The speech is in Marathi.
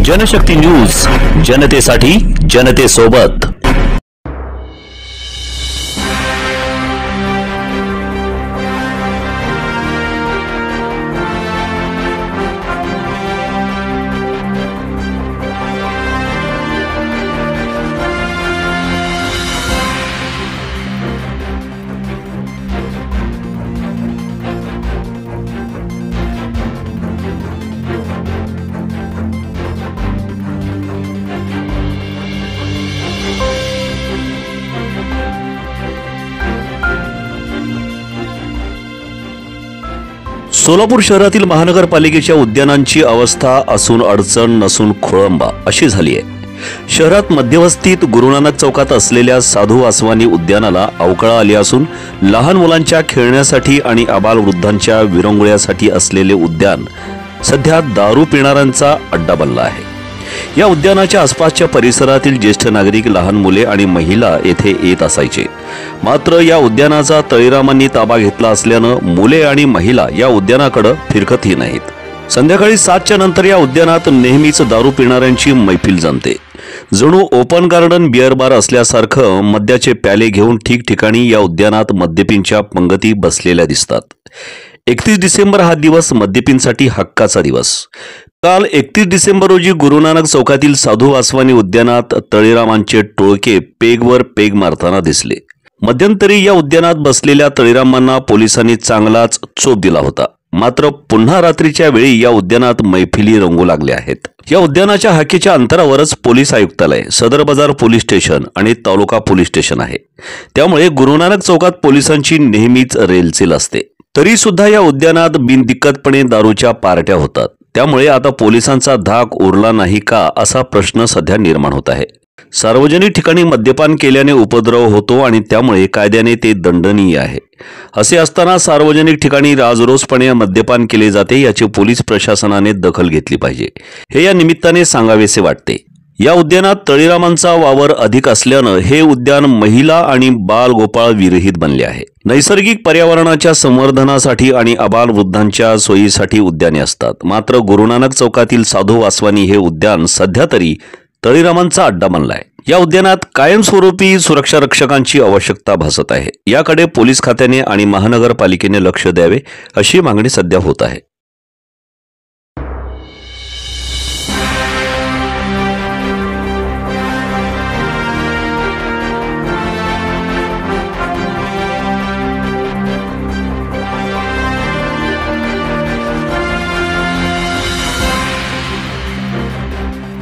जनशक्ती न्यूज, जनतेसाठी, जनतेसोबत। सोलापूर शहरातील महानगरपालिकेच्या उद्यानांची अवस्था असून अडचण नसून खोळंबा अशी झाली आहे। शहरात मध्यवस्तीत गुरुनानक चौकात असलेल्या साधू वासवानी उद्यानाला अवकळा आली असून लहान मुलांच्या खेळण्यासाठी आणि आबालवृद्धांच्या विरंगुळ्यासाठी असलेले उद्यान सध्या दारू पिणाऱ्यांचा अड्डा बनला आहे। या उद्यानाच्या आसपासच्या परिसरातील ज्येष्ठ नागरिक, लहान मुले आणि महिला येथे येत असायचे। मात्र या उद्यानाचा तळीरामांनी ताबा घेतला असल्यानं मुले आणि महिला या उद्यानाकडे फिरकतही नाहीत। संध्याकाळी 7च्या नंतर या उद्यानात नेहमीच दारू पिणाऱ्यांची मैफिल जमते। जणू ओपन गार्डन बिअर बार असल्यासारखं मद्याचे प्याले घेऊन ठिकठिकाणी या उद्यानात मद्यपींच्या पंगती बसलेल्या दिसतात। 31 डिसेंबर हा दिवस मद्यपींसाठी हक्काचा दिवस। काल 31 डिसेंबर रोजी गुरुनानक चौकातील साधू वासवानी उद्यानात तळीरामांचे टोळके पेगवर पेग मारताना दिसले। मध्यंतरी या उद्यानात बसलेल्या तळीरामांना पोलिसांनी चांगलाच चोप दिला होता। मात्र पुन्हा रात्रीच्या वेळी या उद्यानात मैफिली रंगू लागल्या आहेत। या उद्यानाच्या हाकेच्या अंतरावरच पोलीस आयुक्तालय, सदर बाजार पोलीस स्टेशन आणि तालुका पोलीस स्टेशन आहे। त्यामुळे गुरुनानक चौकात पोलिसांची नेहमीच रेलचेल असते। तरी सुद्धा या उद्यानात बिनदिक्कतपणे दारूच्या पार्ट्या होतात। त्यामुळे आता पोलिसांचा धाक उरला नाही का असा प्रश्न सध्या निर्माण होत आहे। सार्वजनिक ठिकाणी मद्यपान केल्याने उपद्रव होतो आणि त्यामुळे कायद्याने ते दंडनीय आहे। असे असताना सार्वजनिक ठिकाणी राजरोसपणे मद्यपान केले जाते याची पोलीस प्रशासनाने दखल घेतली पाहिजे, हे या निमित्ताने सांगावेसे वाटते। या उद्यानात तळीरामांचा वावर अधिक असल्यानं हे उद्यान महिला आणि बालगोपाळ विरहित बनले आहे। नैसर्गिक पर्यावरणाच्या संवर्धनासाठी आणि आबालवृद्धांच्या सोयीसाठी उद्याने असतात। मात्र गुरुनानक चौकातील साधू वासवानी हे उद्यान सध्या तरी तळीरामांचा अड्डा बनलाय। या उद्यानात कायमस्वरूपी सुरक्षा रक्षकांची आवश्यकता भासत आहे। याकडे पोलीस खात्याने आणि महानगरपालिकेने लक्ष द्यावे अशी मागणी सध्या होत आहे।